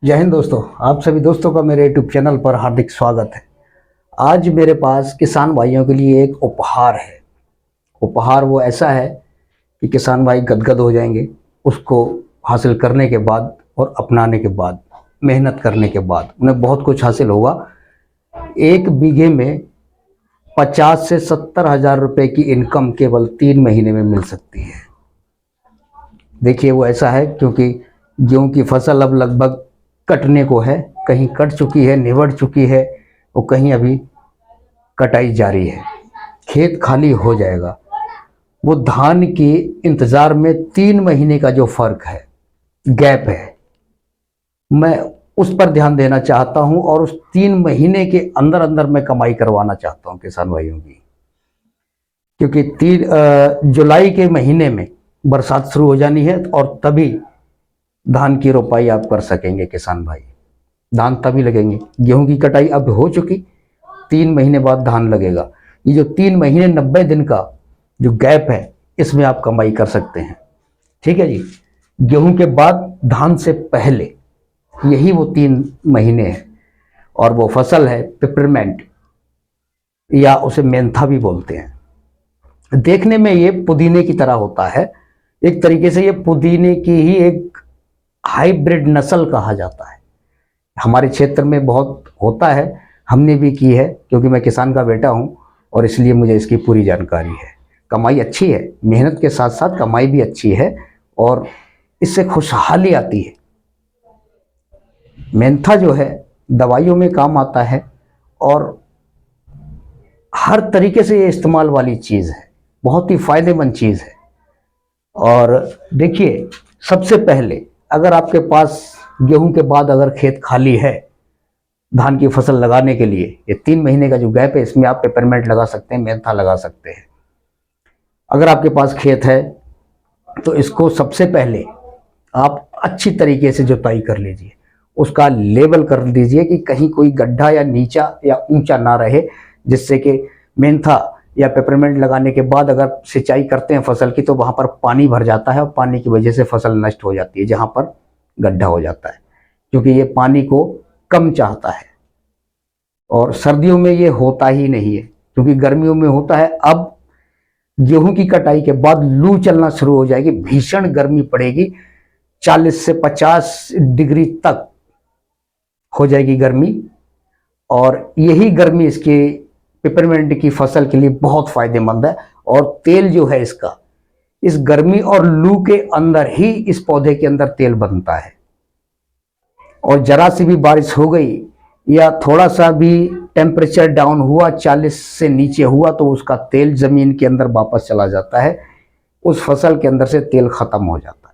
जय हिंद दोस्तों। आप सभी दोस्तों का मेरे यूट्यूब चैनल पर हार्दिक स्वागत है। आज मेरे पास किसान भाइयों के लिए एक उपहार है। उपहार वो ऐसा है कि किसान भाई गदगद हो जाएंगे उसको हासिल करने के बाद और अपनाने के बाद, मेहनत करने के बाद उन्हें बहुत कुछ हासिल होगा। 1 बीघे में 50 से 70 हज़ार रुपये की इनकम केवल 3 महीने में मिल सकती है। देखिए वो ऐसा है क्योंकि गेहूं की फसल अब लगभग कटने को है, कहीं कट चुकी है, निबड़ चुकी है और कहीं अभी कटाई जारी है। खेत खाली हो जाएगा। वो धान के इंतज़ार में 3 महीने का जो फ़र्क है, गैप है, मैं उस पर ध्यान देना चाहता हूं और उस 3 महीने के अंदर अंदर मैं कमाई करवाना चाहता हूं किसान भाइयों की। क्योंकि 3 जुलाई के महीने में बरसात शुरू हो जानी है और तभी धान की रोपाई आप कर सकेंगे किसान भाई। धान तभी लगेंगे। गेहूं की कटाई अब हो चुकी, 3 महीने बाद धान लगेगा। ये जो 3 महीने 90 दिन का जो गैप है, इसमें आप कमाई कर सकते हैं। ठीक है जी। गेहूं के बाद धान से पहले यही वो 3 महीने है और वो फसल है पिपरमेंट, या उसे मेंथा भी बोलते हैं। देखने में ये पुदीने की तरह होता है। एक तरीके से ये पुदीने की ही एक हाइब्रिड नस्ल कहा जाता है। हमारे क्षेत्र में बहुत होता है, हमने भी की है क्योंकि मैं किसान का बेटा हूं और इसलिए मुझे इसकी पूरी जानकारी है। कमाई अच्छी है, मेहनत के साथ साथ कमाई भी अच्छी है और इससे खुशहाली आती है। मेंथा जो है दवाइयों में काम आता है और हर तरीके से ये इस्तेमाल वाली चीज़ है, बहुत ही फायदेमंद चीज़ है। और देखिए, सबसे पहले अगर आपके पास गेहूं के बाद अगर खेत खाली है धान की फसल लगाने के लिए, ये 3 महीने का जो गैप है इसमें आप पेपरमेंट लगा सकते हैं, मेंथा लगा सकते हैं। अगर आपके पास खेत है तो इसको सबसे पहले आप अच्छी तरीके से जुताई कर लीजिए, उसका लेवल कर दीजिए कि कहीं कोई गड्ढा या नीचा या ऊंचा ना रहे, जिससे कि मेंथा या पेपरमेंट लगाने के बाद अगर सिंचाई करते हैं फसल की तो वहाँ पर पानी भर जाता है और पानी की वजह से फसल नष्ट हो जाती है जहाँ पर गड्ढा हो जाता है, क्योंकि ये पानी को कम चाहता है। और सर्दियों में ये होता ही नहीं है क्योंकि गर्मियों में होता है। अब गेहूं की कटाई के बाद लू चलना शुरू हो जाएगी, भीषण गर्मी पड़ेगी, 40 से 50 डिग्री तक हो जाएगी गर्मी। और यही गर्मी इसके पेपरमेंट की फसल के लिए बहुत फायदेमंद है। और तेल जो है इसका, इस गर्मी और लू के अंदर ही इस पौधे के अंदर तेल बनता है। और जरा सी भी बारिश हो गई या थोड़ा सा भी टेम्परेचर डाउन हुआ, 40 से नीचे हुआ, तो उसका तेल जमीन के अंदर वापस चला जाता है, उस फसल के अंदर से तेल खत्म हो जाता है।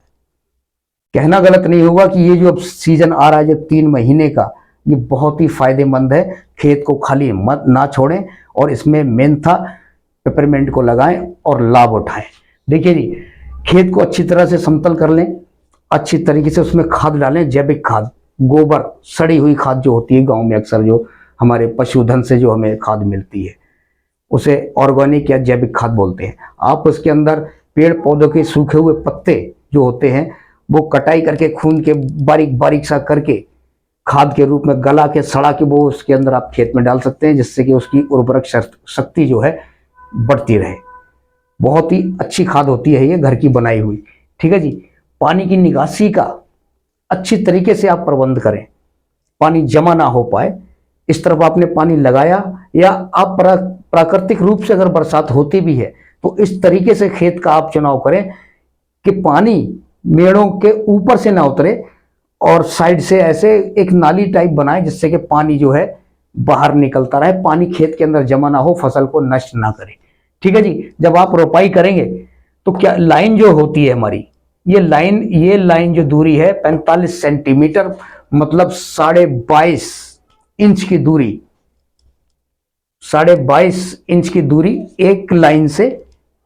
कहना गलत नहीं होगा कि ये जो अब सीजन आ रहा है, जो 3 महीने का, ये बहुत ही फायदेमंद है। खेत को खाली मत ना छोड़ें और इसमें मेंथा पेपरमेंट को लगाएं और लाभ उठाएं। देखिए जी, खेत को अच्छी तरह से समतल कर लें, अच्छी तरीके से उसमें खाद डालें, जैविक खाद, गोबर, सड़ी हुई खाद जो होती है गांव में अक्सर जो हमारे पशुधन से जो हमें खाद मिलती है, उसे ऑर्गेनिक या जैविक खाद बोलते हैं। आप उसके अंदर पेड़ पौधों के सूखे हुए पत्ते जो होते हैं वो कटाई करके खून के बारीक बारीक सा करके खाद के रूप में गला के सड़ा के वो उसके अंदर आप खेत में डाल सकते हैं, जिससे कि उसकी उर्वरक शक्ति जो है बढ़ती रहे। बहुत ही अच्छी खाद होती है ये, घर की बनाई हुई। ठीक है जी। पानी की निकासी का अच्छी तरीके से आप प्रबंध करें, पानी जमा ना हो पाए, इस तरफ आपने पानी लगाया, या आप प्राकृतिक रूप से अगर बरसात होती भी है तो इस तरीके से खेत का आप चुनाव करें कि पानी मेड़ों के ऊपर से ना उतरे और साइड से ऐसे एक नाली टाइप बनाए जिससे कि पानी जो है बाहर निकलता रहे, पानी खेत के अंदर जमा ना हो, फसल को नष्ट ना करे। ठीक है जी। जब आप रोपाई करेंगे तो क्या लाइन जो होती है हमारी, ये लाइन जो दूरी है 45 सेंटीमीटर, मतलब 22.5 इंच की दूरी, 22.5 इंच की दूरी एक लाइन से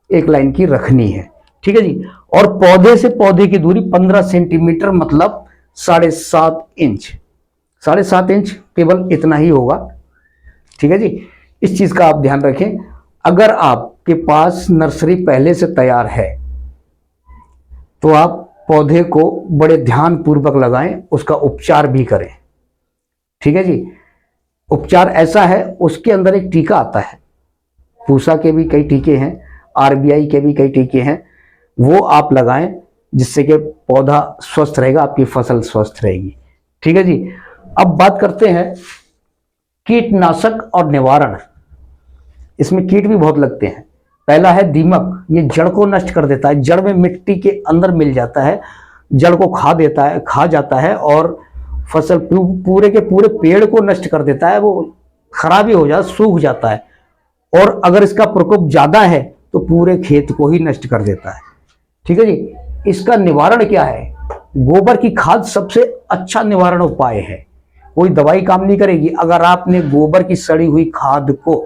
एक लाइन की रखनी है। ठीक है जी। और पौधे से पौधे की दूरी 15 सेंटीमीटर, मतलब 7.5 इंच। 7.5 इंच केवल इतना ही होगा। ठीक है जी। इस चीज का आप ध्यान रखें। अगर आपके पास नर्सरी पहले से तैयार है तो आप पौधे को बड़े ध्यान पूर्वक लगाएं, उसका उपचार भी करें। ठीक है जी। उपचार ऐसा है, उसके अंदर एक टीका आता है, पूसा के भी कई टीके हैं, आरबीआई के भी कई टीके हैं, वो आप लगाएं, जिससे कि पौधा स्वस्थ रहेगा, आपकी फसल स्वस्थ रहेगी। ठीक है जी। अब बात करते हैं कीटनाशक और निवारण। इसमें कीट भी बहुत लगते हैं। पहला है दीमक, ये जड़ को नष्ट कर देता है, जड़ में मिट्टी के अंदर मिल जाता है, जड़ को खा जाता है और फसल पूरे के पूरे पेड़ को नष्ट कर देता है, वो खराब ही हो जाता, सूख जाता है। और अगर इसका प्रकोप ज्यादा है तो पूरे खेत को ही नष्ट कर देता है। ठीक है जी। इसका निवारण क्या है? गोबर की खाद सबसे अच्छा निवारण उपाय है, कोई दवाई काम नहीं करेगी। अगर आपने गोबर की सड़ी हुई खाद को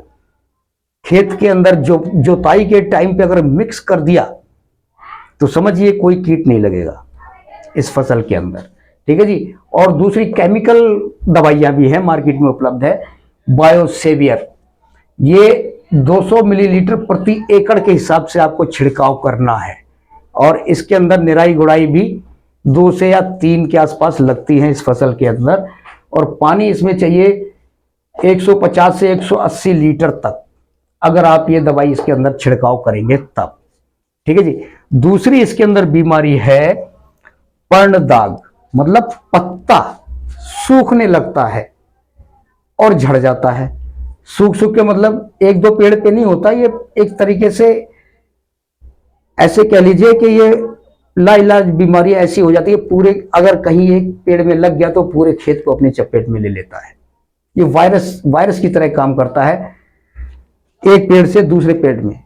खेत के अंदर जोताई के टाइम पे अगर मिक्स कर दिया तो समझिए कोई कीट नहीं लगेगा इस फसल के अंदर। ठीक है जी। और दूसरी केमिकल दवाइयां भी हैं, मार्केट में उपलब्ध है, बायोसेवियर। ये 200 मिलीलीटर प्रति एकड़ के हिसाब से आपको छिड़काव करना है और इसके अंदर निराई गुड़ाई भी 2 से या 3 के आसपास लगती है इस फसल के अंदर। और पानी इसमें चाहिए 150 से 180 लीटर तक, अगर आप ये दवाई इसके अंदर छिड़काव करेंगे तब। ठीक है जी। दूसरी इसके अंदर बीमारी है पर्ण दाग, मतलब पत्ता सूखने लगता है और झड़ जाता है। सूख के मतलब 1-2 पेड़ पे नहीं होता, ये एक तरीके से ऐसे कह लीजिए कि ये लाइलाज बीमारी ऐसी हो जाती है, पूरे अगर कहीं एक पेड़ में लग गया तो पूरे खेत को अपनी चपेट में ले लेता है। ये वायरस की तरह काम करता है, एक पेड़ से दूसरे पेड़ में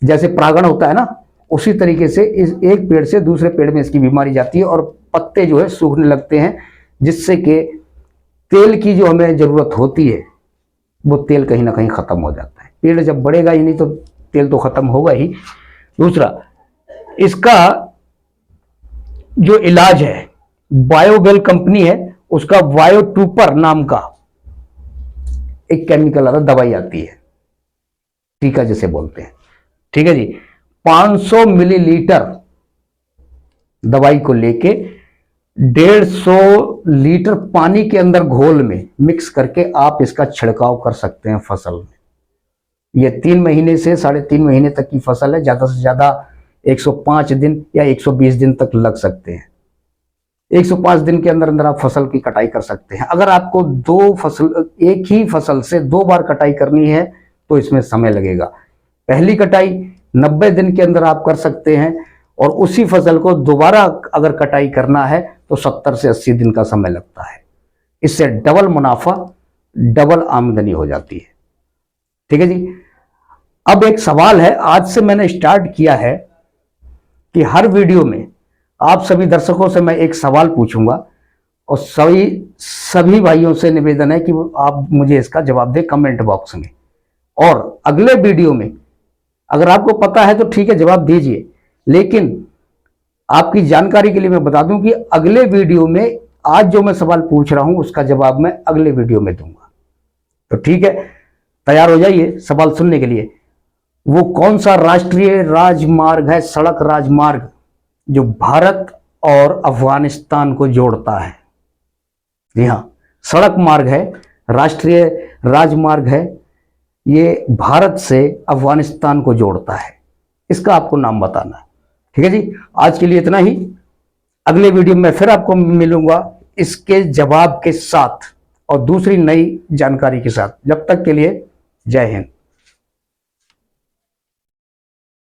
जैसे परागण होता है ना, उसी तरीके से इस एक पेड़ से दूसरे पेड़ में इसकी बीमारी जाती है और पत्ते जो है सूखने लगते हैं, जिससे कि तेल की जो हमें जरूरत होती है वो तेल कहीं ना कहीं खत्म हो जाता है। पेड़ जब बढ़ेगा ही नहीं तो तेल तो खत्म होगा ही। दूसरा, इसका जो इलाज है, बायोवेल कंपनी है, उसका बायोटूपर नाम का एक केमिकल आता, दवाई आती है, टीका जिसे बोलते हैं। ठीक है जी। 500 मिलीलीटर दवाई को लेके 150 लीटर पानी के अंदर घोल में मिक्स करके आप इसका छिड़काव कर सकते हैं फसल में। यह 3 महीने से 3.5 महीने तक की फसल है, ज्यादा से ज्यादा 105 दिन या 120 दिन तक लग सकते हैं। 105 दिन के अंदर अंदर आप फसल की कटाई कर सकते हैं। अगर आपको एक ही फसल से 2 बार कटाई करनी है तो इसमें समय लगेगा। पहली कटाई 90 दिन के अंदर आप कर सकते हैं और उसी फसल को दोबारा अगर कटाई करना है तो 70 से 80 दिन का समय लगता है। इससे डबल मुनाफा, डबल आमदनी हो जाती है। ठीक है जी। अब एक सवाल है, आज से मैंने स्टार्ट किया है कि हर वीडियो में आप सभी दर्शकों से मैं एक सवाल पूछूंगा और सभी भाइयों से निवेदन है कि आप मुझे इसका जवाब दें कमेंट बॉक्स में। और अगले वीडियो में अगर आपको पता है तो ठीक है, जवाब दीजिए, लेकिन आपकी जानकारी के लिए मैं बता दूं कि अगले वीडियो में आज जो मैं सवाल पूछ रहा हूं उसका जवाब मैं अगले वीडियो में दूंगा। तो ठीक है, तैयार हो जाइए सवाल सुनने के लिए। वो कौन सा राष्ट्रीय राजमार्ग है, सड़क राजमार्ग, जो भारत और अफगानिस्तान को जोड़ता है? जी हाँ, सड़क मार्ग है, राष्ट्रीय राजमार्ग है, ये भारत से अफगानिस्तान को जोड़ता है। इसका आपको नाम बताना है। ठीक है जी। आज के लिए इतना ही। अगले वीडियो में फिर आपको मिलूंगा इसके जवाब के साथ और दूसरी नई जानकारी के साथ। जब तक के लिए जय हिंद।